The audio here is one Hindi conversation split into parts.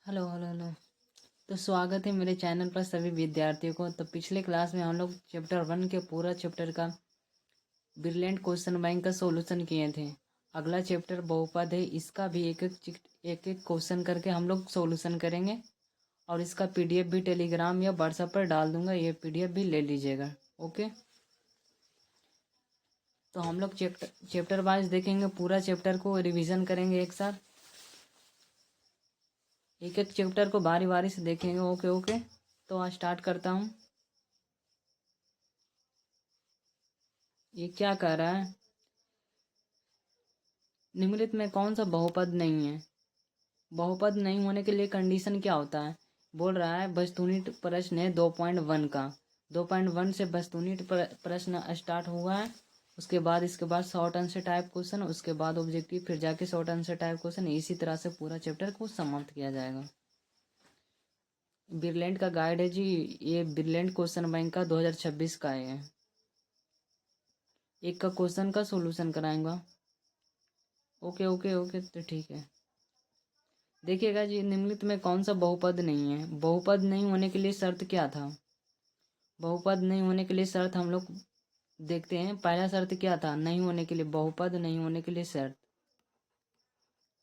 Hello hello hello. तो स्वागत है मेरे चैनल पर सभी विद्यार्थियों को। तो पिछले क्लास में हम लोग चैप्टर 1 के पूरा चैप्टर का ब्रिलियंट क्वेश्चन बैंक का सॉल्यूशन किए थे। अगला चैप्टर बहुपद है, इसका भी एक एक क्वेश्चन करके हम लोग सॉल्यूशन करेंगे और इसका पीडीएफ भी टेलीग्राम या व्हाट्सएप पर डाल दूंगा, ये पीडीएफ भी ले लीजिएगा। ओके, तो हम लोग चैप्टर वाइज देखेंगे, पूरा चैप्टर को रिवीजन करेंगे एक साथ, एक एक चैप्टर को बारी बारी से देखेंगे। ओके ओके, तो आज स्टार्ट करता हूँ। ये क्या कह रहा है, निम्नलिखित में कौन सा बहुपद नहीं है। बहुपद नहीं होने के लिए कंडीशन क्या होता है, बोल रहा है वस्तुनिष्ठ प्रश्न है 2.1 का। 2.1 से वस्तुनिष्ठ प्रश्न स्टार्ट हुआ है, उसके बाद इसके बाद शॉर्ट आंसर टाइप क्वेश्चन, उसके बाद ऑब्जेक्टिव, फिर जाके शॉर्ट आंसर टाइप क्वेश्चन। इसी तरह से पूरा चैप्टर को समाप्त किया जाएगा। ब्रिलियंट का गाइड है जी, ये ब्रिलियंट क्वेश्चन बैंक का 2026 का है। एक का क्वेश्चन का सोल्यूशन कराएंगा। ओके ओके ओके, तो ठीक है। देखिएगा जी, निम्नलिखित में कौन सा बहुपद नहीं है। बहुपद नहीं होने के लिए शर्त क्या था, बहुपद नहीं होने के लिए शर्त हम लोग देखते हैं। पहला शर्त क्या था, नहीं होने के लिए, बहुपद नहीं होने के लिए शर्त,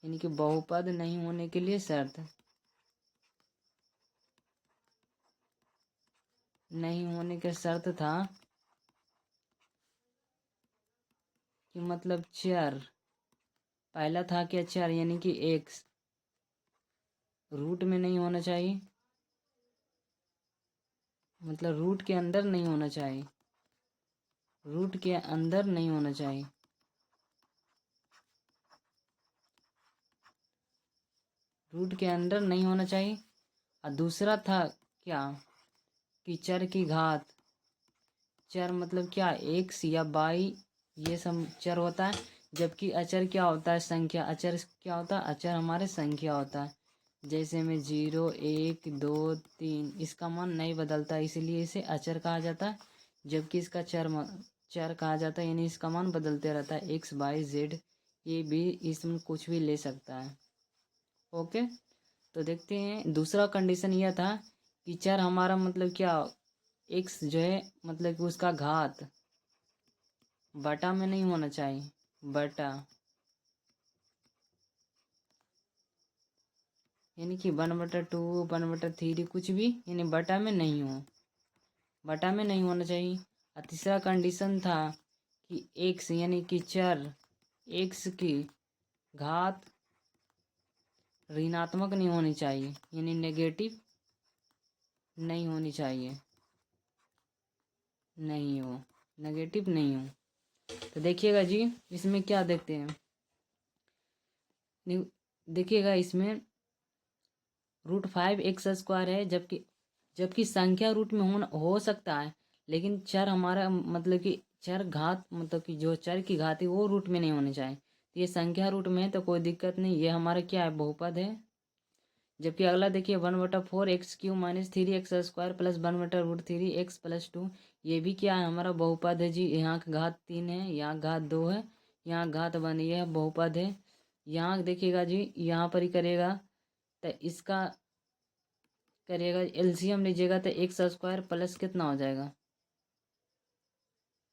यानी कि बहुपद नहीं होने के लिए शर्त, नहीं होने का शर्त था कि मतलब चर, पहला था क्या, चर यानी कि एक्स रूट में नहीं होना चाहिए, मतलब रूट के अंदर नहीं होना चाहिए, रूट के अंदर नहीं होना चाहिए। रूट के अंदर नहीं होना चाहिए। और दूसरा था क्या, कि चर की घात, चर मतलब क्या, एक्स या बाई, ये सब चर होता है। जबकि अचर क्या होता है, संख्या। अचर क्या होता है, अचर हमारे संख्या होता है। जैसे में 0 1 2 3, इसका मान नहीं बदलता, इसीलिए इसे अचर कहा जाता है। जबकि इसका चर कहा जाता है, यानी इसका मान बदलते रहता है। एक्स वाई जेड, ये भी इसमें कुछ भी ले सकता है। ओके, तो देखते हैं। दूसरा कंडीशन यह था कि चर हमारा मतलब क्या, एक्स जो है मतलब कि उसका घात बटा में नहीं होना चाहिए, बटा, यानी कि 1/2 1/3 कुछ भी, यानी बटा में नहीं हो, बटा में नहीं होना चाहिए। और तीसरा कंडीशन था कि एक्स यानी कि चर एक्स की घात ऋणात्मक नहीं होनी चाहिए, यानी नेगेटिव नहीं होनी चाहिए, नहीं हो, नेगेटिव नहीं हो। तो देखिएगा जी, इसमें क्या देखते हैं, देखिएगा इसमें √5x² है, जबकि जबकि संख्या रूट में हो सकता है, लेकिन चर हमारा मतलब कि चर घात, मतलब कि जो चर की घात है वो रूट में नहीं होनी चाहिए। तो ये संख्या रूट में है तो कोई दिक्कत नहीं, ये हमारा क्या है, बहुपद है। जबकि अगला देखिए 1/4x³ - 3x² प्लस 1/√3x+2, ये भी क्या है, हमारा बहुपद है जी। यहाँ का घात 3 है, यहाँ घात 2 है, यहाँ घात 1, यह बहुपद है। यहाँ देखिएगा जी, यहाँ पर ही करेगा तो इसका करिएगा, एलसीएम लीजिएगा तो x² प्लस कितना हो जाएगा,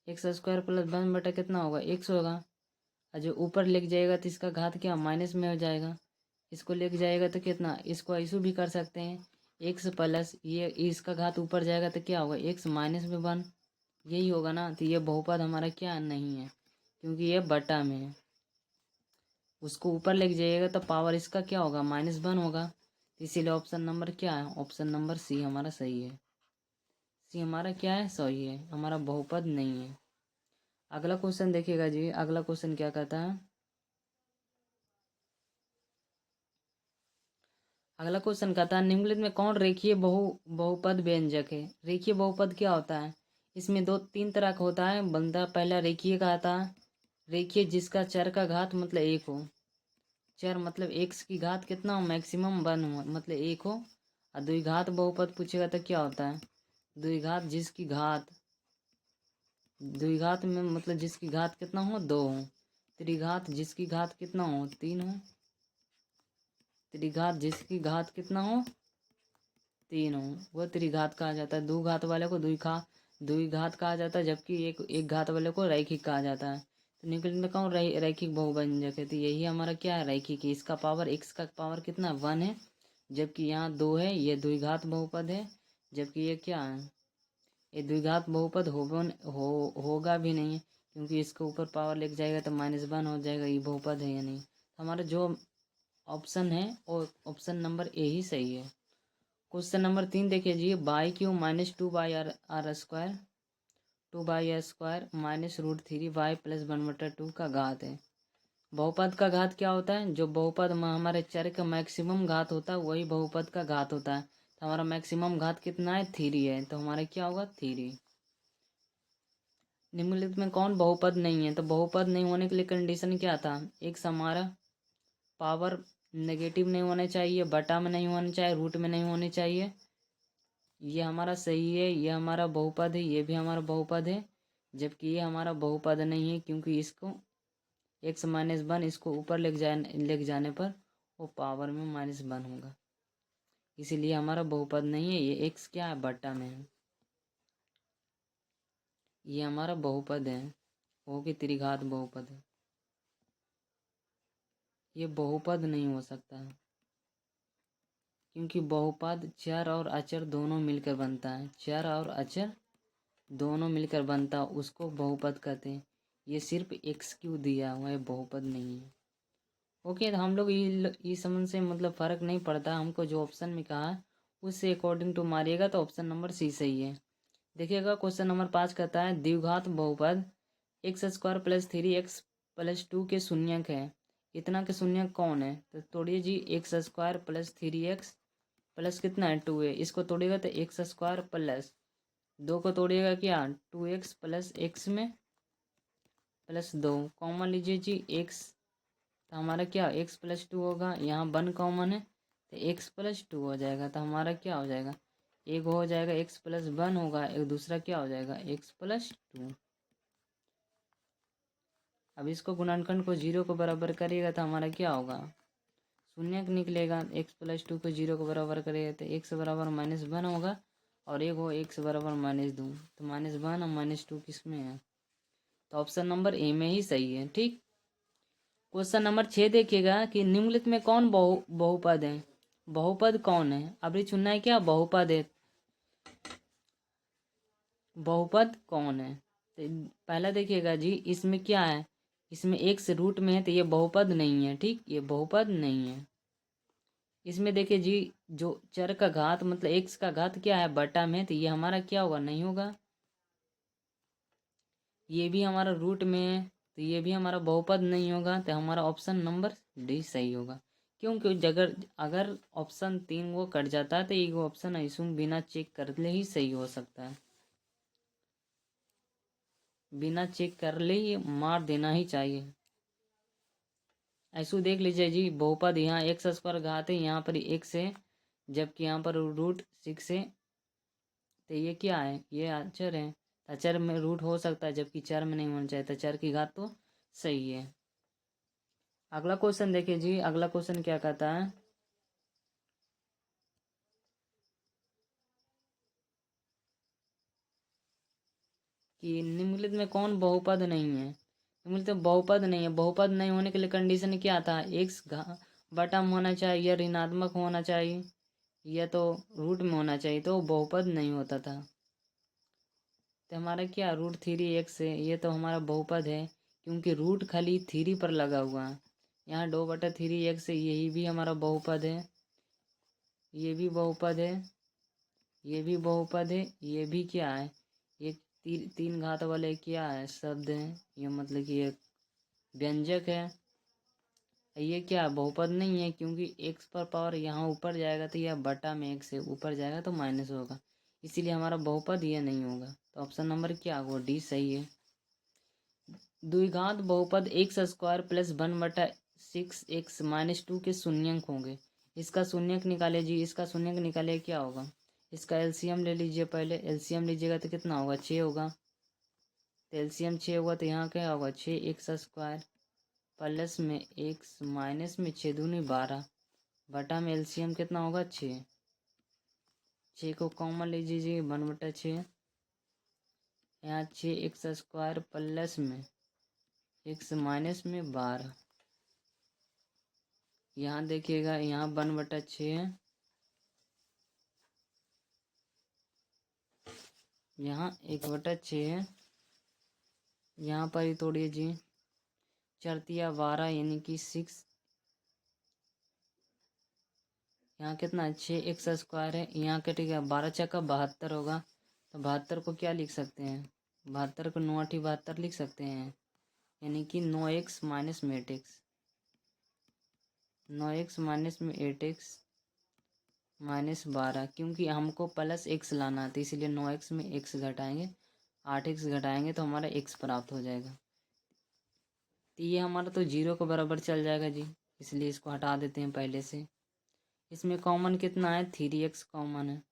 x² प्लस 1 बटा कितना होगा, x होगा। और जो ऊपर लेके जाएगा तो इसका घात क्या, माइनस में हो जाएगा। इसको लेके जाएगा तो कितना, इसको ऐसे भी कर सकते हैं, एक्स प्लस ये इसका घात ऊपर जाएगा तो क्या होगा, x-1, यही होगा ना। तो ये बहुपद हमारा क्या नहीं है, क्योंकि ये बटा में है। उसको ऊपर लेके जाइएगा तो पावर इसका क्या होगा, -1 होगा। इसीलिए ऑप्शन नंबर क्या है, ऑप्शन नंबर सी हमारा सही है। सी हमारा क्या है, सही है, हमारा बहुपद नहीं है। अगला क्वेश्चन देखिएगा जी, अगला क्वेश्चन क्या कहता है। अगला क्वेश्चन कहता है, निम्नलिखित में कौन रेखीय बहुपद व्यंजक है। रेखीय बहुपद क्या होता है, इसमें दो तीन तरह का होता है बंदा। पहला रेखीय कहता है, रेखीय जिसका चर का घात मतलब 1 हो, चर मतलब एक्स की घात कितना हो, मैक्सिमम 1 हो, मतलब 1 हो। और द्विघात बहुपद पूछेगा तो क्या होता है, द्विघात जिसकी घात, द्विघात में मतलब जिसकी घात कितना हो, 2 हो। त्रिघात जिसकी घात कितना हो, 3 हो। त्रिघात जिसकी घात कितना हो 3 हो वो त्रिघात कहा जाता है। दो घात वाले को द्विघात कहा जाता है, जबकि एक घात वाले को रैखिक कहा जाता है। तो निकल में कौन रैखिक बहुभंजक है, तो यही हमारा क्या है रैखिक। इसका पावर x का पावर कितना 1 है, जबकि यहाँ 2 है, ये द्विघात बहुपद है। जबकि ये क्या है, ये द्विघात बहुपद होगा भी नहीं, क्योंकि इसके ऊपर पावर लेके जाएगा तो -1 हो जाएगा। ये बहुपद है या नहीं, हमारा जो ऑप्शन है और ऑप्शन नंबर ए ही सही है। क्वेश्चन नंबर 3 देखिए जी, by Q -2/r² 2/r² -√3y + 1/2 का घात है। बहुपद का घात क्या होता है, जो बहुपद में हमारे चर का मैक्सिमम घात होता है वही बहुपद का घात होता है। तो हमारा मैक्सिमम घात कितना है 3 है, तो हमारा क्या होगा 3। निम्नलिखित में कौन बहुपद नहीं है, तो बहुपद नहीं होने के लिए कंडीशन क्या था, एक हमारा पावर नेगेटिव नहीं होना चाहिए, बटा में नहीं होना चाहिए, रूट में नहीं होनी चाहिए। ये हमारा सही है, ये हमारा बहुपद है, ये भी हमारा बहुपद है। जबकि ये हमारा बहुपद नहीं है, क्योंकि इसको x-1 इसको ऊपर लेके जाने पर वो पावर में -1 होगा, इसीलिए हमारा बहुपद नहीं है। ये x क्या है बटा में है, ये हमारा बहुपद है, वो की त्रिघात बहुपद है। ये बहुपद नहीं हो सकता है, क्योंकि बहुपद चर और अचर दोनों मिलकर बनता है। चर और अचर दोनों मिलकर बनता, उसको बहुपद कहते हैं। ये सिर्फ x³ दिया हुआ है, बहुपद नहीं है। ओके, तो हम लोग ये समझ से मतलब फ़र्क नहीं पड़ता, हमको जो ऑप्शन में कहा उससे अकॉर्डिंग टू मारिएगा तो ऑप्शन नंबर सी सही है। देखिएगा क्वेश्चन नंबर 5 कहता है द्विघात बहुपद x² + 3x + 2 के शून्यक है। इतना के शून्यक कौन है, तो तोड़िए जी, x² + 3x प्लस कितना है 2 है, इसको तोड़िएगा तो x² प्लस 2 को तोड़िएगा क्या 2x + x में +2 कॉमन लीजिए जी x, तो हमारा क्या x + 2 होगा, यहाँ 1 कॉमन है तो x + 2 हो जाएगा। तो हमारा क्या हो जाएगा, एक हो जाएगा x + 1 होगा, एक दूसरा क्या हो जाएगा x + 2। अब इसको गुणनखंड को 0 को बराबर करिएगा तो हमारा क्या होगा शून्य निकलेगा। x + 2 को 0 को बराबर करेगा तो x बराबर -1 होगा, और एक हो x बराबर -2, तो -1 और -2 किस में है, तो ऑप्शन नंबर ए में ही सही है। ठीक, क्वेश्चन नंबर 6 देखिएगा कि निम्नलिखित में कौन बहुपद है। बहुपद कौन है, अभी चुनना है क्या बहुपद है, बहुपद कौन है। तो पहला देखिएगा जी, इसमें क्या है, इसमें x रूट में है तो ये बहुपद नहीं है। ठीक, ये बहुपद नहीं है। इसमें देखिए जी, जो चर का घात मतलब x का घात क्या है बटा में, तो ये हमारा क्या होगा नहीं होगा। ये भी हमारा रूट में है तो ये भी हमारा बहुपद नहीं होगा, तो हमारा ऑप्शन नंबर डी सही होगा। क्योंकि अगर ऑप्शन 3 वो कट जाता है तो ये ऑप्शन ऐसे बिना चेक कर ले ही सही हो सकता है, बिना चेक कर ले ही मार देना ही चाहिए। ऐसे देख लीजिए जी, बहुपद यहाँ x² घात है, यहाँ पर x है, जबकि यहाँ पर √6 है, तो ये क्या है ये अचर है। अचर में रूट हो सकता है, जबकि चर में नहीं होना चाहिए, तो चर की घात तो सही है। अगला क्वेश्चन देखिए जी, अगला क्वेश्चन क्या कहता है कि निम्नलिखित में कौन बहुपद नहीं है। निम्नलिखित में बहुपद नहीं है, बहुपद नहीं होने के लिए कंडीशन क्या था, x बटा में होना चाहिए या ऋणात्मक होना चाहिए या तो रूट में होना चाहिए, तो बहुपद नहीं होता था। तो हमारा क्या √3x है, ये तो हमारा बहुपद है, क्योंकि रूट खाली 3 पर लगा हुआ है। यहाँ 2/3x है, यही भी हमारा बहुपद है, ये भी बहुपद है, ये भी बहुपद है, ये भी क्या है ये तीन घात वाले क्या है शब्द हैं, ये मतलब कि एक व्यंजक है। ये क्या बहुपद नहीं है, क्योंकि x पर पावर यहाँ ऊपर जाएगा तो यह बटा में x है, ऊपर जाएगा तो माइनस होगा, इसीलिए हमारा बहुपद यह नहीं होगा। तो ऑप्शन नंबर क्या होगा डी सही है। द्विघात बहुपद x² + 1/6x - 2 के शून्यक होंगे। इसका शून्यक निकाले जी, इसका शून्यक निकाले क्या होगा, इसका एलसीएम ले लीजिए, पहले एलसीएम लीजिएगा तो कितना होगा 6 होगा, तो एलसीएम 6 होगा तो यहाँ क्या होगा 6x² प्लस में x माइनस में 6 दूनी 12, बटा में एलसीएम कितना होगा 6। 6 को कॉमन ले लीजिए 1/6। यहाँ 6x² प्लस में x माइनस में 12। यहाँ देखिएगा यहाँ 1/6 है, यहाँ 1/6 है। यहाँ पर ही तोड़िए जी, 4 12 यानी कि 6। यहाँ कितना है 6x² है, यहाँ कटेगा 12 चक्का 72 होगा। तो 72 को क्या लिख सकते हैं, 72 को 9 8 72 लिख सकते हैं, यानी कि 9x माइनस में 8x, 9x माइनस में 8x माइनस 12, क्योंकि हमको प्लस x लाना है तो इसीलिए 9x में x घटाएंगे, 8x घटाएंगे तो हमारा x प्राप्त हो जाएगा। तो ये हमारा तो 0 के बराबर चल जाएगा जी, इसलिए इसको हटा देते हैं पहले से। इसमें कॉमन कितना है 3x कॉमन है,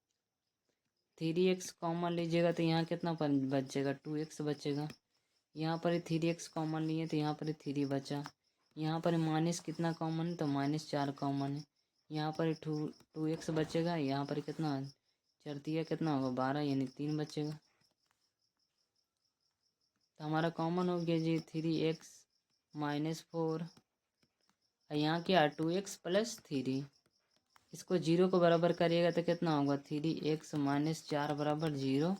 3x कॉमन लीजिएगा तो यहाँ कितना बचेगा 2x बचेगा। यहाँ पर 3x कॉमन लिए तो यहाँ पर 3 बचा। यहाँ पर माइनस कितना कॉमन है तो -4 कॉमन है। यहाँ पर 2x बचेगा। यहाँ पर कितना 4 कितना होगा 12 यानी 3 बचेगा। तो हमारा कॉमन हो गया जी 3x -4। यहाँ क्या 2x + 3, इसको 0 को बराबर करिएगा तो कितना होगा 3x - 4 बराबर 0,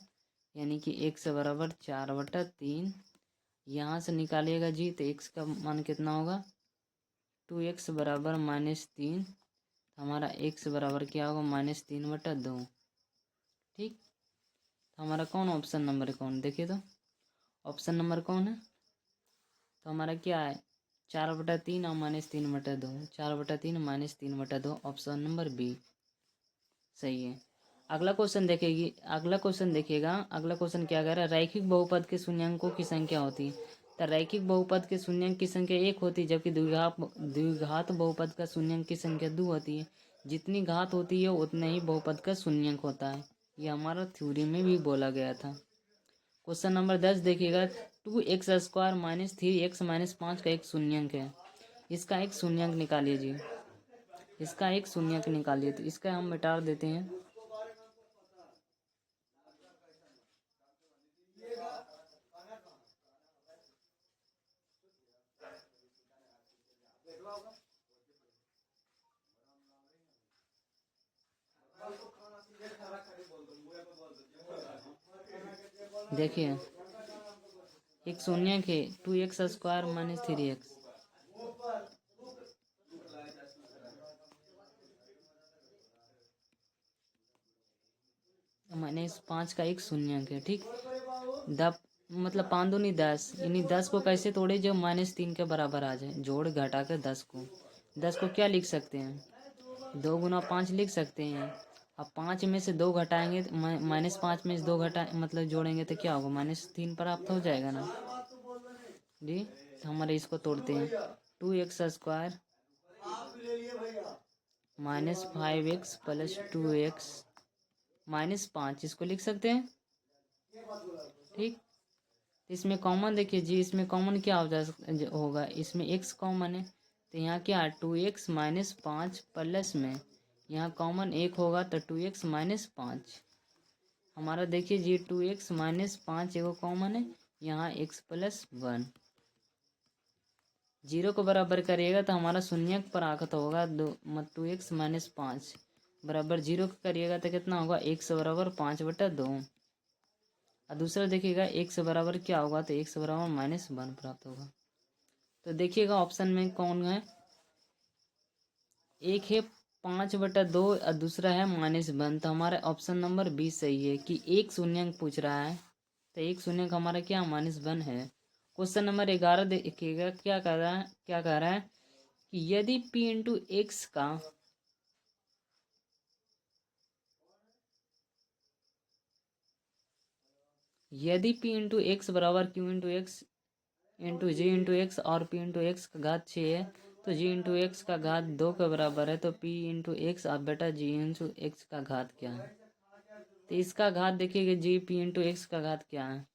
यानी कि x बराबर 4/3। यहाँ से निकालिएगा जी तो x का मान कितना होगा 2x बराबर -3। हमारा x बराबर क्या होगा -3/2। ठीक, तो हमारा कौन ऑप्शन नंबर कौन देखिए तो ऑप्शन नंबर कौन है, तो हमारा क्या है 4/3 और -3/2, 4/3 -3/2, ऑप्शन नंबर बी सही है। अगला क्वेश्चन देखेगी, अगला क्वेश्चन देखिएगा। अगला क्वेश्चन क्या कह रहा है, रैखिक बहुपद के शून्यंकों की संख्या होती है। तो रैखिक बहुपद के शून्यंक की संख्या 1 होती है, जबकि द्विघात बहुपद का शून्यंक की संख्या 2 होती है। जितनी घात होती है उतना ही बहुपद का शून्यंक होता है। ये हमारा थ्योरी में भी बोला गया था। क्वेश्चन नंबर 10 देखिएगा, 2x² - 3x - 5 का एक शून्यंक है। इसका एक शून्यंक निकालिए जी, इसका एक शून्यंक निकालिए। तो इसका हम मिटा देते हैं। देखिए एक शून्यंक है 2x² - 3x, -5 का एक शून्यंक है। ठीक, मतलब 5 दूनी 10, यानी 10 को कैसे तोड़े जो -3 के बराबर आ जाए, जोड़ घटा कर 10 को क्या लिख सकते हैं 2 गुना 5 लिख सकते हैं। अब 5 में से 2 घटाएंगे -5 में से 2 घटा मतलब जोड़ेंगे तो क्या होगा -3 प्राप्त हो जाएगा ना जी। तो हमारे इसको तोड़ते हैं 2x² -5x + 2x -5, इसको लिख सकते हैं। ठीक, इसमें कॉमन देखिए जी, इसमें कॉमन क्या होगा, इसमें x कॉमन है तो यहाँ क्या 2x - 5 प्लस में यहाँ कॉमन 1 होगा तो 2x - 5। हमारा देखिए जी 2x - 5 एगो कॉमन है, यहाँ x + 1। 0 को बराबर करिएगा तो हमारा शून्यक प्राप्त होगा 2x - 5 बराबर 0 को करिएगा तो कितना होगा x बराबर 5/2। और दूसरा देखिएगा x बराबर क्या होगा तो x बराबर -1 प्राप्त होगा। तो देखिएगा ऑप्शन में कौन है, एक है 5/2 और दूसरा है -1। तो हमारा ऑप्शन नंबर 20 सही है कि एक शून्यंक पूछ रहा है तो एक शून्यंक हमारा क्या -1 है। क्वेश्चन नंबर 11 देखिएगा क्या कह रहा है कि यदि p × x का यदि p × x बराबर q × x × g × x और p × x का घात 6 है तो g × x का घात 2 के बराबर है। तो p × x और बेटा g × x का घात क्या है। तो इसका घात देखिएगा जी p × x का घात क्या है।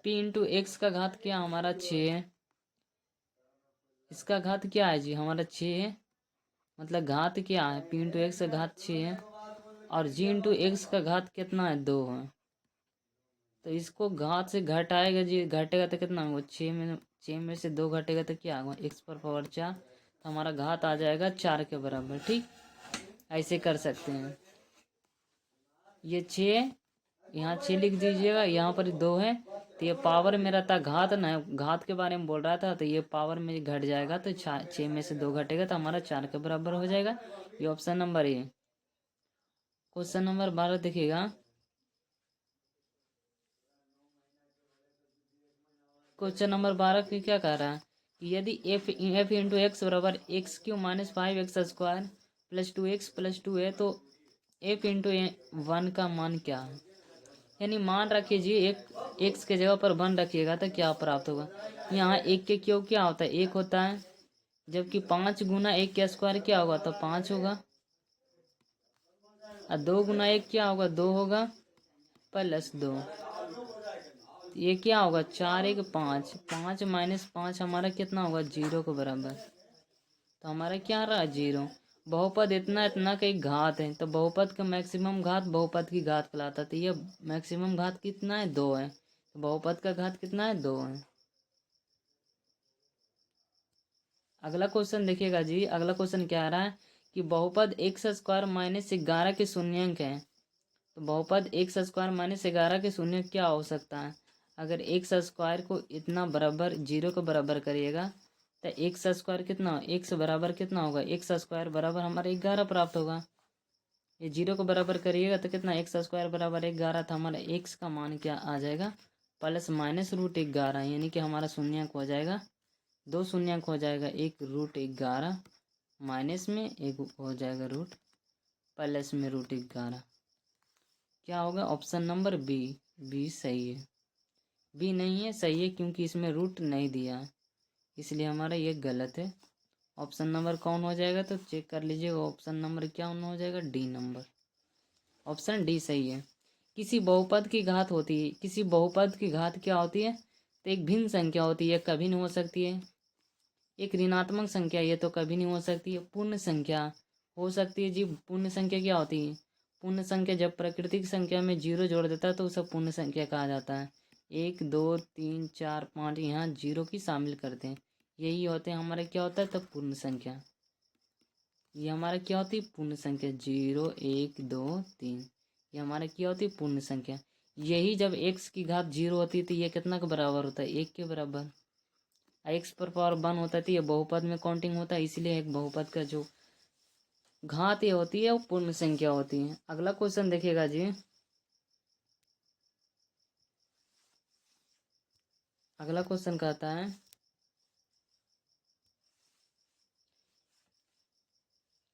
पी इंटू एक्स का घात क्या हमारा 6 है, इसका घात क्या है जी हमारा 6 है, मतलब घात क्या है, पी इंटू एक्स का घात 6 है, और जी इंटू एक्स का घात कितना है 2 है। तो इसको घात से घटाएगा जी, घटेगा तो कितना होगा 6 में से 2 घटेगा तो क्या होगा एक्स पर पावर 4, तो हमारा घात आ जाएगा 4 के बराबर। ठीक, ऐसे कर सकते हैं। ये 6, यहाँ 6 लिख दीजिएगा, यहाँ पर 2 है, तो ये पावर मेरा था घात ना, घात के बारे में बोल रहा था, तो ये पावर में घट जाएगा, तो 6 में से 2 घटेगा तो हमारा 4 के बराबर हो जाएगा। ये option number A. Question number 12 देखिएगा। क्वेश्चन नंबर 12 की क्या कह रहा है कि यदि एफ इंटू एक्स बराबर x Q minus 5x² plus 2x+2 है तो एफ इंटू 1 का मान क्या है। यानी मान रखिए जी, एक एक्स के जगह पर 1 रखिएगा तो क्या प्राप्त होगा। यहाँ एक के क्यों क्या होता है 1 होता है, जबकि 5 गुना 1 का स्क्वायर क्या होगा तो 5 होगा, और 2 गुना 1 क्या होगा 2 होगा, +2, ये क्या होगा 4 1 5, 5 माइनस 5 हमारा कितना होगा 0 के बराबर, तो हमारा क्या रहा 0। बहुपद इतना इतना का एक घात है, तो बहुपद का मैक्सिमम घात बहुपद की घात कहलाता है, तो ये मैक्सिमम घात कितना है 2 है, तो बहुपद का घात कितना है 2 है। अगला क्वेश्चन देखिएगा जी, अगला क्वेश्चन क्या आ रहा है कि बहुपद x² माइनस 11 के शून्यंक है, तो बहुपद x² माइनस 11 के शून्यंक क्या हो सकता है। अगर x² को इतना बराबर 0 के बराबर करिएगा तो x² कितना, x बराबर कितना होगा, x² बराबर हमारा 11 प्राप्त होगा। ये 0 को बराबर करिएगा तो कितना x² बराबर 11 था, हमारा x का मान क्या आ जाएगा +√11, यानी कि हमारा शून्यंक हो जाएगा 2 शून्यंक हो जाएगा, एक √11 माइनस में एक हो जाएगा रूट प्लस में √11, क्या होगा ऑप्शन नंबर बी। बी सही है, बी नहीं है सही है क्योंकि इसमें रूट नहीं दिया है, इसलिए हमारा ये गलत है। ऑप्शन नंबर कौन हो जाएगा तो चेक कर लीजिएगा, ऑप्शन नंबर क्या हो जाएगा डी नंबर, ऑप्शन डी सही है। किसी बहुपद की घात होती है, किसी बहुपद की घात क्या होती है तो एक भिन्न संख्या होती है, कभी नहीं हो सकती है। एक ऋणात्मक संख्या ये तो कभी नहीं हो सकती है। पूर्ण संख्या हो सकती है जी। पूर्ण संख्या क्या होती है, पूर्ण संख्या जब प्राकृतिक संख्या में 0 जोड़ देता है तो उसे पूर्ण संख्या कहा जाता है। 1 2 3 4 5 यहाँ 0 की शामिल करते हैं, यही होते हैं हमारे क्या होता है तब पूर्ण संख्या। ये हमारा क्या होती है पूर्ण संख्या, 0 1 2 3, ये हमारा क्या होती है पूर्ण संख्या। यही जब x की घात 0 होती है तो ये कितना के बराबर होता है 1 के बराबर। एक्स पर पावर 1 होता है तो ये बहुपद में काउंटिंग होता है, इसलिए एक बहुपद का जो घात ये होती है वो पूर्ण संख्या होती है। अगला क्वेश्चन देखिएगा जी, अगला क्वेश्चन कहता है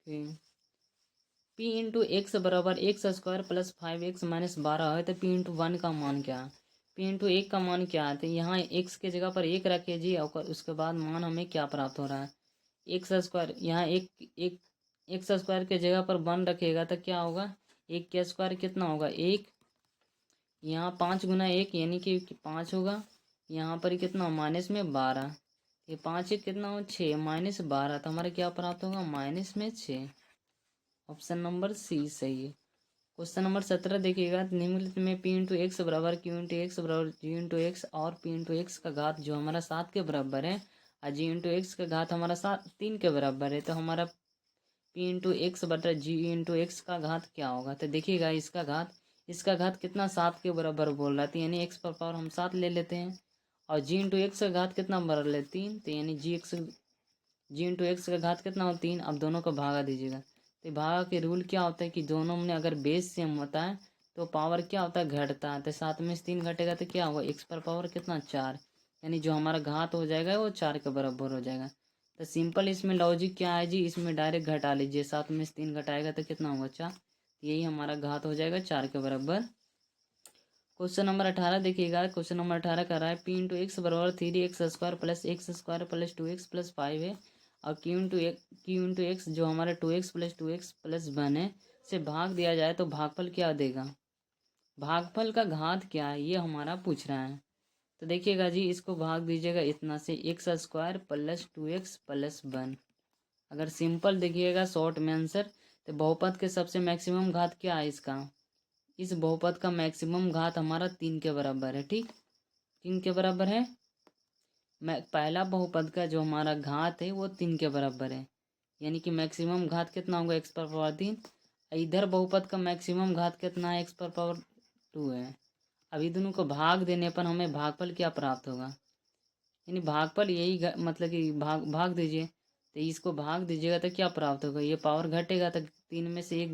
कि पी इंटू एक्स बराबर x² प्लस 5x माइनस 12 है तो पी इंटू 1 का मान क्या है। पी इंटू 1 का मान क्या है, तो यहाँ x के जगह पर 1 रखे जी, और उसके बाद मान हमें क्या प्राप्त हो रहा है x², यहाँ एक x² के जगह पर 1 रखेगा तो क्या होगा, 1 का स्क्वायर कितना होगा 1, यहाँ 5 गुना 1 यानी कि 5 होगा, यहाँ पर कितना -12, ये 5 कितना हो 6 -12, तो हमारा क्या प्राप्त होगा -6। ऑप्शन नंबर सी सही है। क्वेश्चन नंबर 17 देखिएगा, निम्नलिखित में पी इंटू एक्स बराबर क्यू इंटू एक्स बराबर जी इंटू एक्स और पी इंटू एक्स का घात जो हमारा 7 के बराबर है और जी इंटू एक्स का घात हमारा 3 के बराबर है, तो हमारा पी इंटू एक्स बटा जी इंटू एक्स का घात क्या होगा। तो देखिएगा इसका घात कितना 7 के बराबर बोल रहा था, यानी एक्स पर पावर हम 7 ले लेते हैं, और जी इंटू एक्स का घात कितना बराबर है 3, तो यानी जी इंटू एक्स का घात कितना हो 3। अब दोनों को भागा दीजिएगा, तो भागा के रूल क्या होता है कि दोनों में अगर बेस सेम होता है तो पावर क्या होता है घटता है, तो 7 में से 3 घटेगा तो क्या होगा एक्स पर पावर कितना 4, यानी जो हमारा घात हो जाएगा वो 4 के बराबर हो जाएगा। तो सिंपल इसमें लॉजिक क्या है जी, इसमें डायरेक्ट घटा लीजिए, 7 में से 3 घटाएगा तो कितना होगा 4, यही हमारा घात हो जाएगा 4 के बराबर। क्वेश्चन नंबर 18 देखिएगा, क्वेश्चन नंबर 18 कर रहा है पी इंटू एक्स बराबर 3x² plus x² plus 2x plus 5 है, और क्यू इंटू एक्स जो हमारा 2x प्लस 2x प्लस 1 है से भाग दिया जाए तो भागफल क्या देगा। भागफल का घात क्या है ये हमारा पूछ रहा है। तो देखिएगा जी, इसको भाग दीजिएगा इतना से, x square plus 2x plus 1। अगर सिंपल देखिएगा शॉर्ट में आंसर, तो बहुपद के सबसे मैक्सिमम घात क्या है इसका, इस बहुपद का मैक्सिमम घात हमारा 3 के बराबर है। ठीक, 3 के बराबर है। पहला बहुपद का जो हमारा घात है वो 3 के बराबर है, यानी कि मैक्सिमम घात कितना होगा, एक्स पर पावर 3। इधर बहुपद का मैक्सिमम घात कितना है, एक्स पर पावर 2 है। अभी दोनों को भाग देने पर हमें भागफल क्या प्राप्त होगा, यानी भागफल यही मतलब कि भाग दीजिए, तो इसको भाग दीजिएगा तो क्या प्राप्त होगा, ये पावर घटेगा तो 3 में से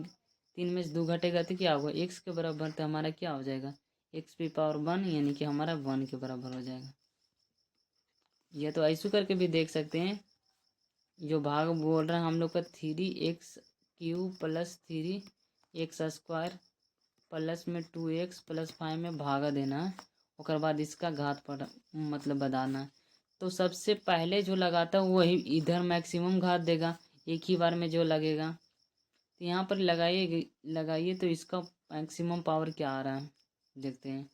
2 घटेगा तो क्या होगा, एक्स के बराबर, तो हमारा क्या हो जाएगा, एक्स की पावर 1, यानी कि हमारा 1 के बराबर हो जाएगा। यह तो ऐसे करके भी देख सकते हैं, जो भाग बोल रहे हैं हम लोग का 3x³ plus 3x square plus में 2x प्लस 5 में भागा देना है, उसके बाद इसका घात पर मतलब बताना है। तो सबसे पहले जो लगाता है वही इधर मैक्सिमम घात देगा, एक ही बार में जो लगेगा। तो यहाँ पर लगाइए तो इसका मैक्सिमम पावर क्या आ रहा है देखते हैं।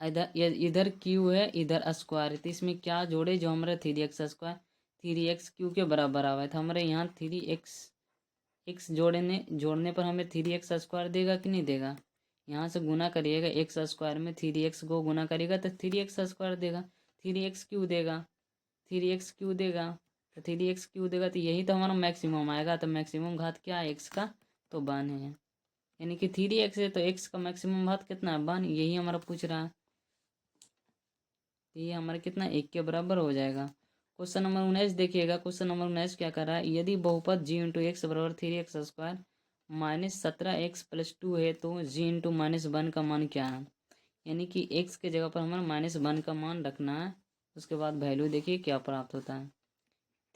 इधर क्यू है, इधर स्क्वायर है, तो इसमें क्या जोड़े, जो हमारे 3x स्क्वायर 3x क्यू के बराबर आवा है, तो हमारे यहाँ 3x जोड़ने पर हमें 3x स्क्वायर देगा कि नहीं देगा। यहाँ से गुना करिएगा, एक्स स्क्वायर में 3x को गुना करिएगा तो 3x स्क्वायर देगा, 3x क्यू देगा, 3x क्यू देगा, तो 3x क्यू देगा, तो यही तो हमारा मैक्सिमम आएगा। तो मैक्सिमम घात क्या है एक्स का, तो 1 है, यानी कि 3x है तो एक्स का मैक्सिमम घात कितना है, 1, यही हमारा पूछ रहा है। तो ये हमारा कितना, 1 के बराबर हो जाएगा। क्वेश्चन नंबर 19 देखिएगा, क्वेश्चन नंबर 19 क्या कर रहा है, यदि बहुपद g इंटू एक्स बराबर 3x square minus 17x plus 2 है तो g इंटू -1 का मान क्या है, यानी कि x के जगह पर हमारा -1 का मान रखना है। उसके बाद वैल्यू देखिए क्या प्राप्त होता है,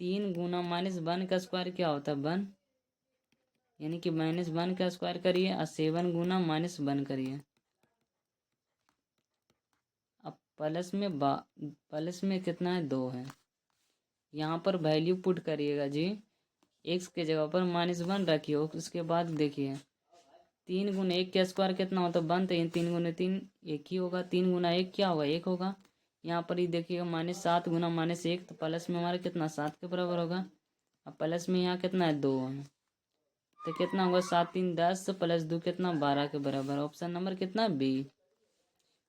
3 गुना -1 का स्क्वायर क्या होता है 1, यानी कि -1 का स्क्वायर करिए और 7 गुना -1 करिए। अब प्लस में कितना है, 2 है। यहाँ पर वैल्यू पुट करिएगा जी, एक्स के जगह पर -1 रखिए। उसके बाद देखिए 3 गुना 1 का स्क्वायर कितना होता है 1, तो 3 गुना 3 1 ही होगा, 3 गुना 1 क्या होगा 1 होगा। यहाँ पर ही देखिएगा -7 गुना -1, तो प्लस में हमारा कितना 7 के बराबर होगा। अब प्लस में यहाँ कितना है 2 है, तो कितना होगा 7 3 10 प्लस 2 कितना 12 के बराबर। ऑप्शन नंबर कितना बी।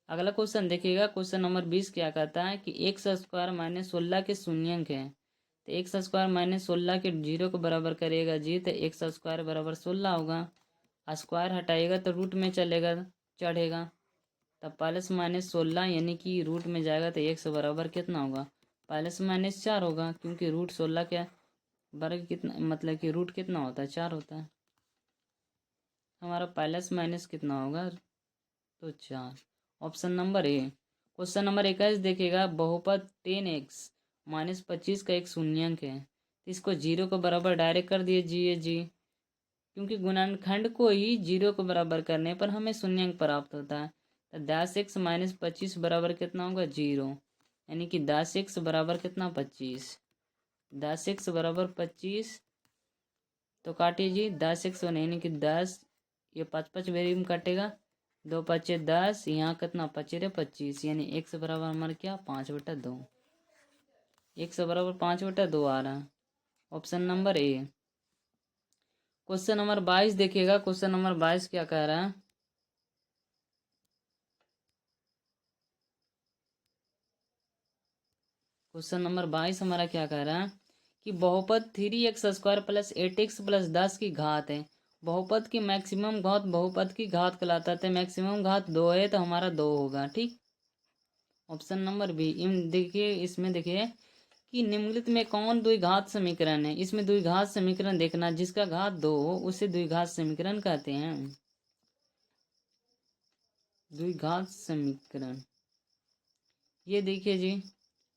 अगला क्वेश्चन देखिएगा, क्वेश्चन नंबर 20 क्या कहता है कि एक्स स्क्वायर -16 के शून्यंक है, तो एक्स स्क्वायर -16 के 0 को बराबर करेगा जी, तो एक्स स्क्वायर बराबर 16 होगा। स्क्वायर हटाएगा तो रूट में चलेगा, चढ़ेगा, तब +-16 यानी कि रूट में जाएगा तो एक्स बराबर कितना होगा, +-4 होगा, क्योंकि रूट 16 क्या वर्ग कितना, मतलब कि रूट कितना होता है 4 होता है। हमारा प्लस माइनस कितना होगा, तो 4। Option number A. Question number 21 देखिएगा, बहुपद 10x -25 का एक शून्यंक है, तो इसको 0 को बराबर डायरेक्ट कर दिए जी, क्योंकि गुणनखंड को ही 0 को बराबर करने पर हमें शून्यंक प्राप्त होता है। तो 10x - 25 बराबर कितना होगा 0, यानी कि 10x बराबर कितना 25, 10x बराबर 25, तो काटिए जी 10x यानी कि 10, ये 5 वेरी में कटेगा, 2 5 10, यहाँ कितना 5 25, यानी x बराबर हमारा क्या 5/2, x बराबर 5/2 आ रहा है। Option number A. Question number 22 देखिएगा, क्वेश्चन नंबर 22 क्या कह रहा है, क्वेश्चन नंबर 22 हमारा क्या कह रहा है कि बहुपद 3x square plus 8x plus 10 की घात है। बहुपद की मैक्सिमम घात बहुपद की घात कहलाता है, मैक्सिमम घात 2 है तो हमारा 2 होगा। ठीक, ऑप्शन नंबर बी। देखिए इसमें देखिए कि निम्नलिखित में कौन द्विघात समीकरण है, इसमें द्विघात समीकरण देखना, जिसका घात 2 हो उसे द्विघात समीकरण कहते हैं। द्विघात समीकरण ये देखिए जी,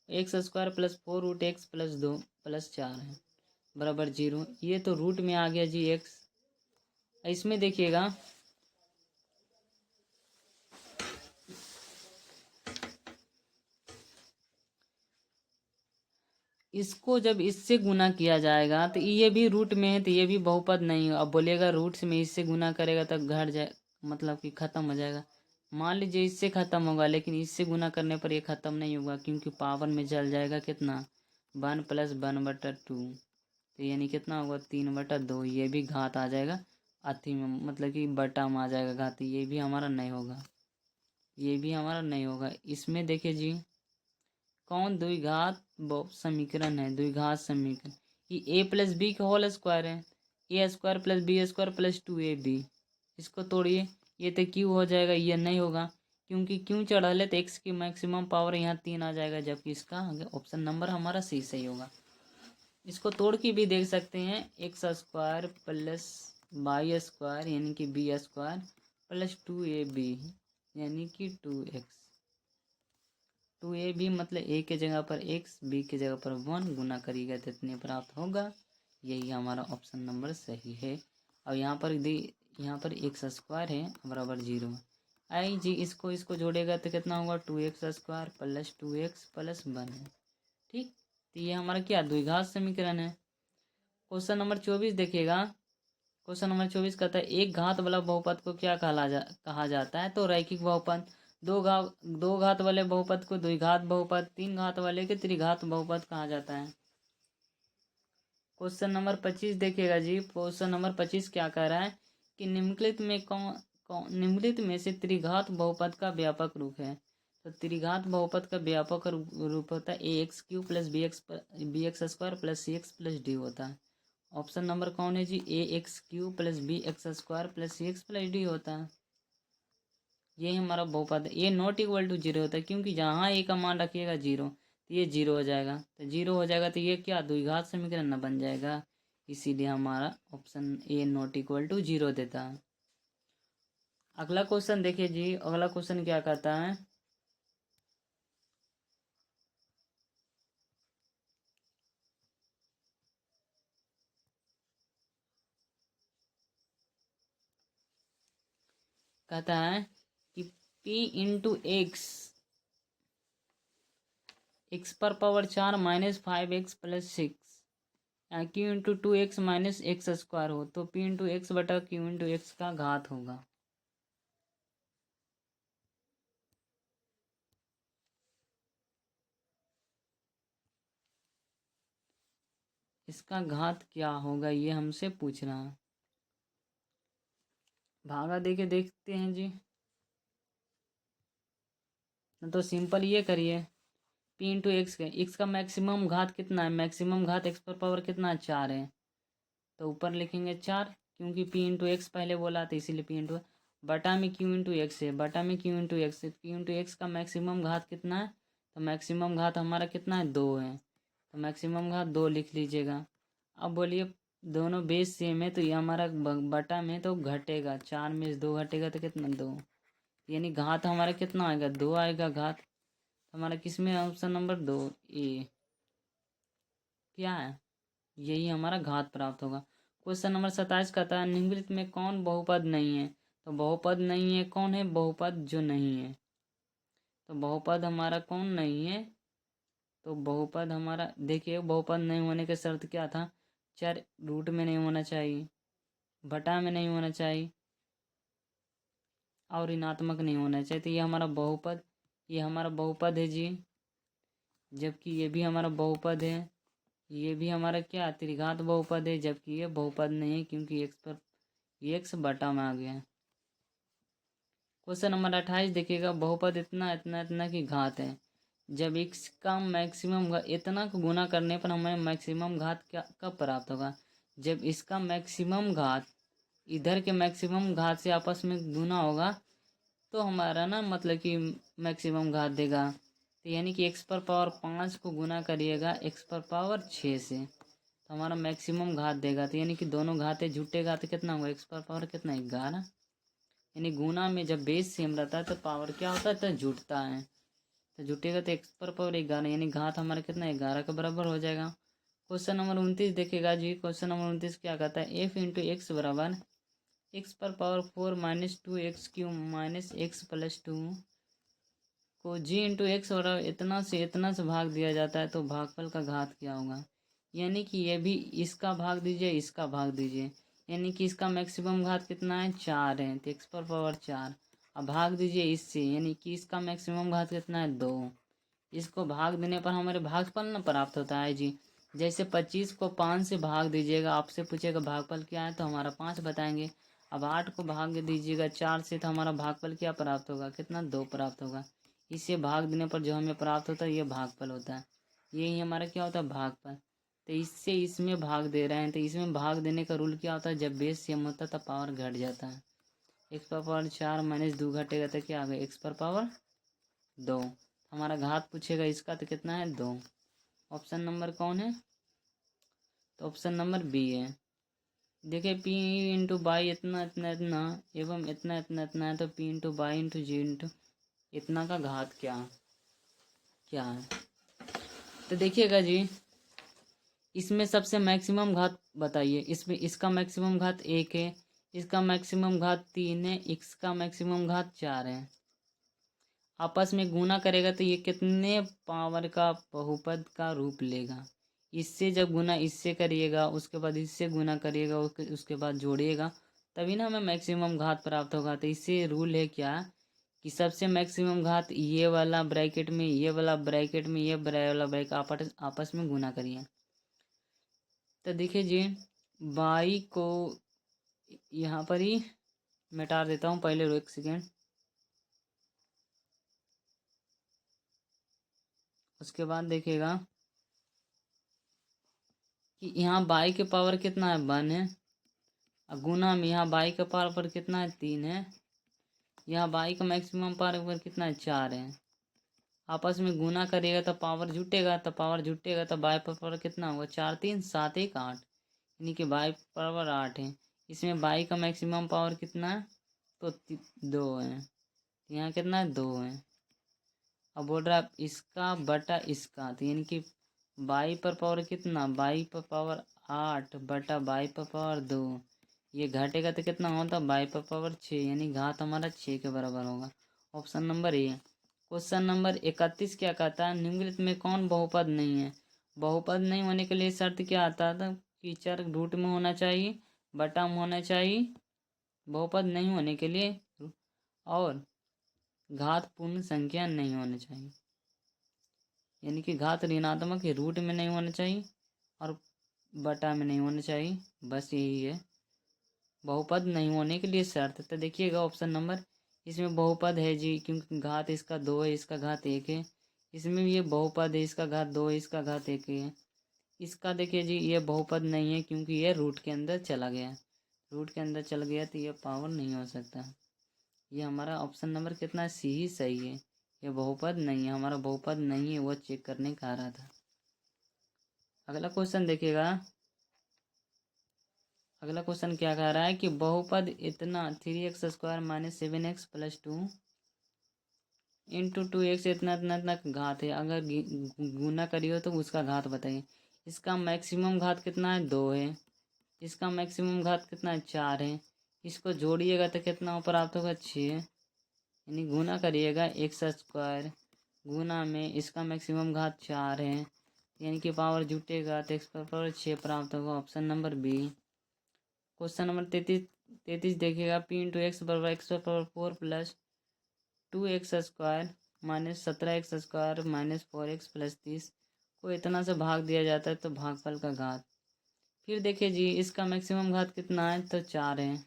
X square plus 4√x plus 2 plus 4 है बराबर 0, ये तो रूट में आ गया जी एक्स। इसमें देखिएगा इसको जब इससे गुना किया जाएगा तो ये भी रूट में है, तो ये भी बहुपद नहीं है। अब बोलिएगा रूट में इससे गुना करेगा तब घट जाए, मतलब कि खत्म हो जाएगा, मान लीजिए इससे ख़त्म होगा, लेकिन इससे गुना करने पर ये ख़त्म नहीं होगा, क्योंकि पावर में चल जाएगा कितना, 1+1/2। तो यानी कितना होगा, 3/2। ये भी घात आ जाएगा अथी में, मतलब कि बटा में आ जाएगा घात। ये भी हमारा नहीं होगा, ये भी हमारा नहीं होगा। इसमें देखिए जी, कौन द्विघात समीकरण है, द्विघात समीकरण। ये a+b का होल स्क्वायर है, a² + b² + 2ab। इसको तोड़िए, ये तो क्यू हो जाएगा, ये नहीं होगा क्योंकि क्यों चढ़ा ले, तो एक्स की मैक्सिमम पावर यहाँ 3 आ जाएगा, जबकि इसका ऑप्शन नंबर हमारा सी सही होगा। इसको तोड़ के भी देख सकते हैं, x² + y² यानी कि b² + 2ab यानी कि 2x। 2ab मतलब a के जगह पर x, b के जगह पर 1 गुना करिएगा तो इतने प्राप्त होगा। यही हमारा ऑप्शन नंबर सही है। और यहाँ पर x² है बराबर 0। आई जी, इसको जोड़ेगा तो कितना होगा, 2x² + 2x + 1 है। ठीक, तो ये हमारा क्या द्विघात समीकरण है। क्वेश्चन नंबर 24 देखिएगा। क्वेश्चन नंबर 24 कहता है एक घात वाला बहुपद को क्या कहा जाता है, तो रैखिक बहुपद। दो घात वाले बहुपद को द्विघात बहुपद, 3 घात वाले के त्रिघात बहुपद कहा जाता है। क्वेश्चन नंबर 25 देखिएगा जी। क्वेश्चन नंबर 25 क्या कह रहा है कि निम्नलिखित में से त्रिघात बहुपद का व्यापक रूप है। तो त्रिघात बहुपद का व्यापक रूप होता है ax³ + bx² + cx + d होता है। ऑप्शन नंबर कौन है जी, ax³ + bx² + cx + d होता है। ये हमारा बहुपद है। ये नॉट इक्वल टू 0 होता है, क्योंकि जहाँ ए का मान रखिएगा 0 तो ये 0 हो जाएगा। तो 0 हो जाएगा तो ये क्या द्विघात समीकरण न बन जाएगा। इसीलिए हमारा option A not equal to 0 देता है। अगला क्वेश्चन देखिए जी। अगला क्वेश्चन क्या कहता है, कहता है कि p × x⁴ -5x + 6 q × 2x - x² हो, तो p × x बटा q × x का घात होगा। इसका घात क्या होगा ये हमसे पूछ रहा है। भागा देके देखते हैं जी। तो सिंपल ये करिए, p × x का मैक्सिमम घात कितना है, मैक्सिमम घात x⁴ कितना है, 4 है। तो ऊपर लिखेंगे 4, क्योंकि p × x पहले बोला था इसीलिए p × बटा में q × x है, बटा में q × x है। q × x का मैक्सिमम घात कितना है, तो मैक्सिमम घात हमारा कितना है, 2 है। तो मैक्सिमम घात 2 लिख लीजिएगा। अब बोलिए दोनों बेस सेम है, तो ये हमारा बटा में तो घटेगा, 4 में से 2 घटेगा तो कितना, 2। यानी घात हमारा कितना आएगा, 2 आएगा घात। हमारा किस में ऑप्शन नंबर 2 ए क्या है, यही हमारा घात प्राप्त होगा। क्वेश्चन नंबर 27 कहता है निम्नलिखित में कौन बहुपद नहीं है। तो बहुपद नहीं है, कौन है बहुपद जो नहीं है। तो बहुपद हमारा कौन नहीं है, तो बहुपद हमारा देखिए, बहुपद नहीं होने की शर्त क्या था, चर रूट में नहीं होना चाहिए, बटा में नहीं होना चाहिए और ऋणात्मक नहीं होना चाहिए। तो ये हमारा बहुपद है जी, जबकि ये भी हमारा बहुपद है। ये भी हमारा क्या त्रिघात बहुपद है, जबकि ये बहुपद नहीं है, क्योंकि x बटा में आ गया। क्वेश्चन नंबर 28 देखिएगा। बहुपद इतना इतना इतना की घात है। जब x का मैक्सिमम इतना को गुना करने पर हमें मैक्सिमम घात क्या कब प्राप्त होगा, जब इसका मैक्सिमम घात इधर के मैक्सिमम घात से आपस में गुना होगा, तो हमारा ना मतलब कि मैक्सिमम घात देगा। तो यानी कि x⁴ 5 को गुना करिएगा x⁴ 6 से, तो हमारा मैक्सिमम घात देगा। तो यानी कि दोनों घाते जुटेगा तो कितना होगा, x⁴ कितना 11। यानी गुना में जब बेस सेम रहता है तो पावर क्या होता है, तो जुटता है। तो जुटेगा तो x⁴ 11 यानी घात हमारा कितना 11 के बराबर हो जाएगा। क्वेश्चन नंबर 29 देखेगा जी। क्वेश्चन नंबर 29 क्या कहता है, f × x बराबर x⁴ 4 - 2x³ - x + 2 को g × x बराबर इतना से भाग दिया जाता है, तो भागफल का घात क्या होगा। यानी कि ये भी इसका भाग दीजिए, इसका भाग दीजिए, यानी कि इसका मैक्सिमम घात कितना है, 4 है, तो x⁴ 4 अब भाग दीजिए इससे, यानी कि इसका मैक्सिमम घात कितना है 2। इसको भाग देने पर हमारे भागफल ना प्राप्त होता है जी। जैसे 25 को 5 से भाग दीजिएगा, आपसे पूछेगा भागफल क्या है तो हमारा 5 बताएंगे। अब 8 को भाग दीजिएगा 4 से तो हमारा भागफल क्या प्राप्त होगा, कितना 2 प्राप्त होगा। इसे भाग देने पर जो हमें प्राप्त होता है ये भागफल होता है। यही हमारा क्या होता है भागफल। तो इससे इसमें भाग दे रहे हैं, तो इसमें भाग देने का रूल क्या होता है, जब बेस सेम होता है तब पावर घट जाता है। एक्स पर पावर 4 माइनस 2 घटेगा तो क्या आ गया, एक्स पर पावर 2। हमारा घात पूछेगा इसका तो कितना है 2। ऑप्शन नंबर कौन है, तो ऑप्शन नंबर बी है। देखिए पी इंटू बाई इतना इतना इतना एवं इतना इतना इतना है, तो p into by into g into इतना का घात क्या क्या है। तो देखिएगा जी, इसमें सबसे मैक्सिमम घात बताइए। इसमें इसका मैक्सिमम घात 1 है, इसका मैक्सिमम घात 3 है, इसका मैक्सिमम घात 4 है। आपस में गुना करेगा तो ये कितने पावर का बहुपद का रूप लेगा। इससे जब गुना इससे करिएगा, उसके बाद इससे गुना करिएगा, उसके बाद जोड़िएगा, तभी ना हमें मैक्सिमम घात प्राप्त होगा। तो इससे रूल है क्या कि सबसे मैक्सिमम घात ये वाला ब्रैकेट में, ये वाला ब्रैकेट में, ये वाला ब्रैकेट आपस में गुना करिए। तो देखिए जी, बाई को यहाँ पर ही मिटा देता हूँ, पहले एक सेकेंड। उसके बाद देखिएगा कि यहाँ बाई के पावर कितना है 1 है, और गुना में यहाँ बाई का पावर पर कितना है 3 है, यहाँ बाई का मैक्सिमम पावर पर कितना है 4 है। आपस में गुना करिएगा तो पावर जुटेगा, तो पावर जुटेगा तो बाई पर पावर कितना होगा 4 3 7 1 8, यानी कि बाई पावर 8 है। इसमें बाई का मैक्सिमम पावर कितना है, तो 2 है। यहाँ कितना है 2 है। अब बोल रहा है इसका बटा इसका, तो यानी कि बाई पर पावर कितना, बाई पर पावर 8 बटा बाई पर पावर 2। ये घटेगा तो कितना होता, बाई पर पावर 6, यानी घात हमारा 6 के बराबर होगा। Option number A. Question number 31 क्या कहता है, निम्नलिखित में कौन बहुपद नहीं है। बहुपद नहीं होने के लिए शर्त क्या आता था कि चर रूट में होना चाहिए, बटा में होना चाहिए, बहुपद नहीं होने के लिए, और घात पूर्ण संख्या नहीं होनी चाहिए। यानी कि घात ऋणात्मक रूट में नहीं होना चाहिए और बटा में नहीं होना चाहिए, बस यही है बहुपद नहीं होने के लिए शर्त। तो देखिएगा ऑप्शन नंबर, इसमें बहुपद है जी, क्योंकि घात इसका 2 है, इसका घात 1 है। इसमें भी ये बहुपद है, इसका घात 2 है, इसका घात 1 है। इसका देखिए जी ये बहुपद नहीं है, क्योंकि ये रूट के अंदर चला गया, रूट के अंदर चल गया तो ये पावर नहीं हो सकता। ये हमारा ऑप्शन नंबर कितना सी ही सही है। ये बहुपद नहीं है, हमारा बहुपद नहीं है, वो चेक करने का आ रहा था। अगला क्वेश्चन देखिएगा, अगला क्वेश्चन क्या कह रहा है कि बहुपद इतना 3x² minus 7x plus 2 into 2x इतना इतना इतना घात है, अगर गुना करिए तो उसका घात बताइए। इसका मैक्सिमम घात कितना है 2 है, इसका मैक्सिमम घात कितना है 4 है। इसको जोड़िएगा तो कितना प्राप्त होगा 6, यानी गुना करिएगा x² गुना में इसका मैक्सिमम घात 4 है, यानी कि पावर जुटेगा तो x पर पावर 6 प्राप्त होगा। Option number B. Question number 33 देखिएगा, p इंटू एक्स बराबर एक्स पर power 4 plus 2x² minus 17x² minus 4x plus 30 को इतना से भाग दिया जाता है तो भागफल का घात। फिर देखिए जी, इसका मैक्सिमम घात कितना है, तो 4 है।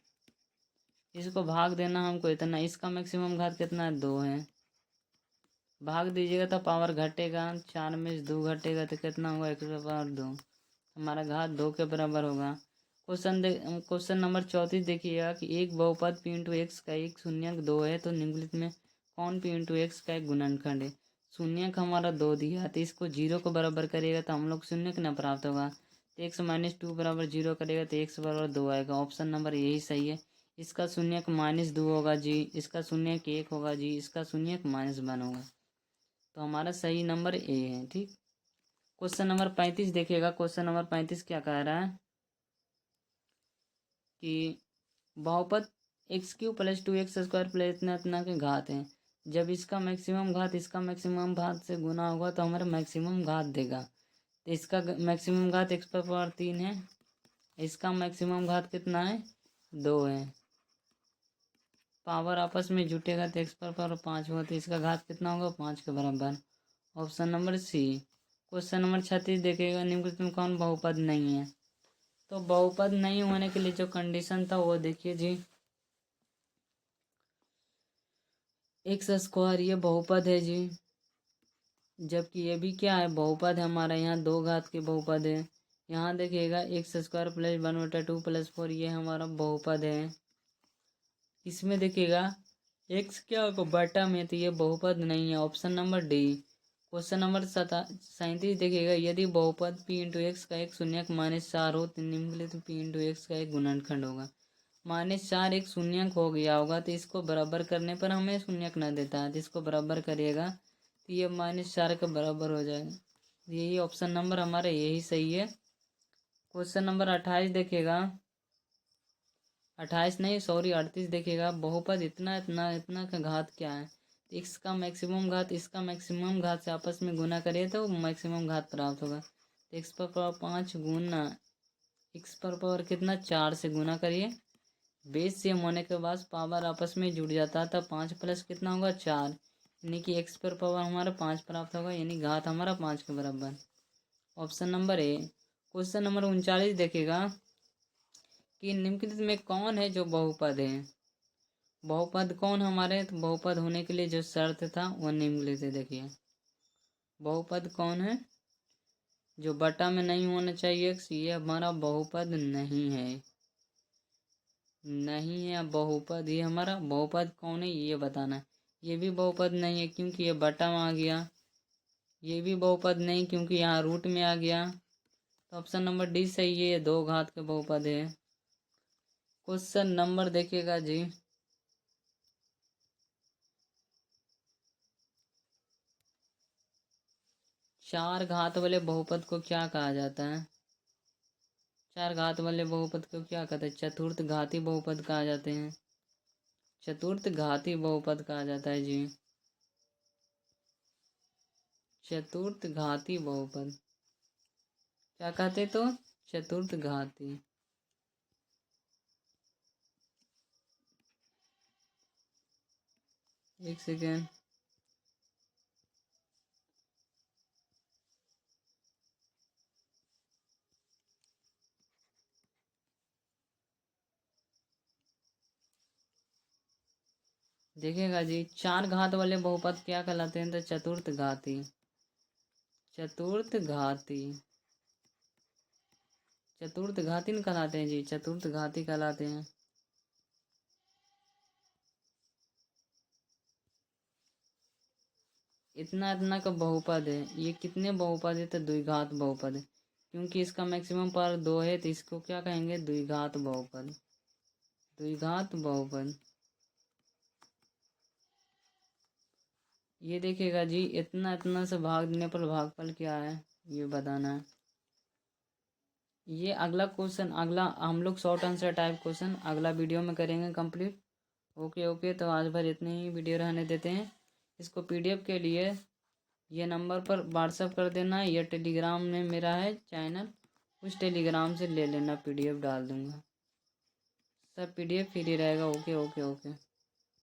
इसको भाग देना हमको इतना, इसका मैक्सिमम घात कितना है 2 है। भाग दीजिएगा तो पावर घटेगा, 4 में से 2 घटेगा तो कितना होगा, x पर पावर 2। हमारा घात 2 के बराबर होगा। क्वेश्चन नंबर 34 देखिएगा कि एक बहुपद p इंटू एक्स का एक शून्यक 2 है, तो निम्नलिखित में कौन p इंटू एक्स का एक गुणनखंड है। शून्यक हमारा 2 दिया, तो इसको 0 को बराबर करिएगा तो हम लोग शून्यक न प्राप्त होगा, तो x माइनस 2 बराबर 0 करेगा तो x बराबर 2 आएगा। ऑप्शन नंबर यही सही है। इसका शून्यक -2 होगा जी, इसका शून्यक 1 होगा जी, इसका शून्यक -1 होगा, तो हमारा सही नंबर ए है। ठीक, क्वेश्चन नंबर 35 देखिएगा। क्वेश्चन नंबर 35 क्या कह रहा है कि बहुपद x³ प्लस 2x² प्लस इतना इतना के घात है, जब इसका मैक्सिमम घात इसका मैक्सिमम घात से गुना होगा तो हमारा मैक्सिमम घात देगा। तो इसका मैक्सिमम घात x पर पावर 3 है, इसका मैक्सिमम घात कितना है 2 है। पावर आपस में जुटेगा तो एक्स पावर 5 होगा, तो इसका घात कितना होगा 5 के बराबर। Option number C. Question number 36 देखिएगा, निम्नलिखित में कौन बहुपद नहीं है। तो बहुपद नहीं होने के लिए जो कंडीशन था वो देखिए जी, एक्स स्क्वायर ये बहुपद है जी, जबकि ये भी क्या है बहुपद है हमारा, यहाँ 2 घात के बहुपद है। यहाँ देखिएगा एक्स स्क्वायर प्लस 1/2 प्लस 4 ये हमारा बहुपद है। इसमें देखिएगा एक्स क्या होगा बटा में, तो ये बहुपद नहीं है। Option number D. Question number 37 देखिएगा, यदि बहुपद p इंटू एक्स का एक शून्यक -4 हो तो निम्नलिखित p इंटू एक्स का एक गुणनखंड होगा। -4 एक शून्यक हो गया होगा, तो इसको बराबर करने पर हमें शून्यक न देता है, तो इसको बराबर करिएगा तो ये -4 के बराबर हो जाएगा। यही ऑप्शन नंबर हमारा यही सही है। क्वेश्चन नंबर 28 देखिएगा, 28 नहीं सॉरी 38 देखिएगा, बहुपद इतना इतना इतना का घात क्या है। एक्स का मैक्सिमम घात इसका मैक्सिमम घात से आपस में गुना करिए तो मैक्सिमम घात प्राप्त होगा। तो एक्स पर पावर 5 गुना एक्स पर पावर कितना 4 से गुना करिए। बेस सेम होने के बाद पावर आपस में जुड़ जाता है, तब 5 प्लस कितना होगा 4, यानी कि एक्स पर पावर हमारा 5 प्राप्त होगा, यानी घात हमारा 5 के बराबर। Option number A. Question number 39 देखेगा कि निम्नलिखित में कौन है जो बहुपद है। बहुपद कौन हमारे, तो बहुपद होने के लिए जो शर्त था वो निम्नलिखित देखिए, बहुपद कौन है जो बटा में नहीं होना चाहिए, ये हमारा बहुपद नहीं है, नहीं है बहुपद। ये हमारा बहुपद कौन है ये बताना। ये भी बहुपद नहीं है क्योंकि ये बटा में आ गया, ये भी बहुपद नहीं क्योंकि यहाँ रूट में आ गया। तो ऑप्शन नंबर डी सही है, ये 2 घात के बहुपद है। क्वेश्चन नंबर देखिएगा जी, चार घात वाले बहुपद को क्या कहा जाता है। 4 घात वाले बहुपद को क्या कहते हैं, चतुर्थ घाती बहुपद कहा जाते हैं, चतुर्थ घाती बहुपद कहा जाता है जी, चतुर्थ घाती बहुपद क्या कहते तो चतुर्थ घाती। एक सेकेंड, देखिएगा जी 4 घात वाले बहुपद क्या कहलाते हैं, तो चतुर्थ घाती, चतुर्थ घाती, चतुर्थ घाती न कहलाते हैं जी, चतुर्थ घाती कहलाते हैं। इतना इतना का बहुपद है, ये कितने बहुपद है, तो द्विघात बहुपद है, क्योंकि इसका मैक्सिमम पावर 2 है, तो इसको क्या कहेंगे द्विघात बहुपद, द्विघात बहुपद। ये देखिएगा जी इतना इतना से भाग देने पर भागफल क्या है ये बताना है। ये अगला क्वेश्चन, अगला हम लोग शॉर्ट आंसर टाइप क्वेश्चन अगला वीडियो में करेंगे कंप्लीट। ओके ओके, तो आज भर इतनी ही वीडियो रहने देते हैं। इसको पीडीएफ के लिए ये नंबर पर व्हाट्सअप कर देना, या टेलीग्राम में मेरा है चैनल, उस टेलीग्राम से ले लेना, पीडीएफ डाल दूँगा, सब पीडीएफ फ्री रहेगा। Okay okay okay.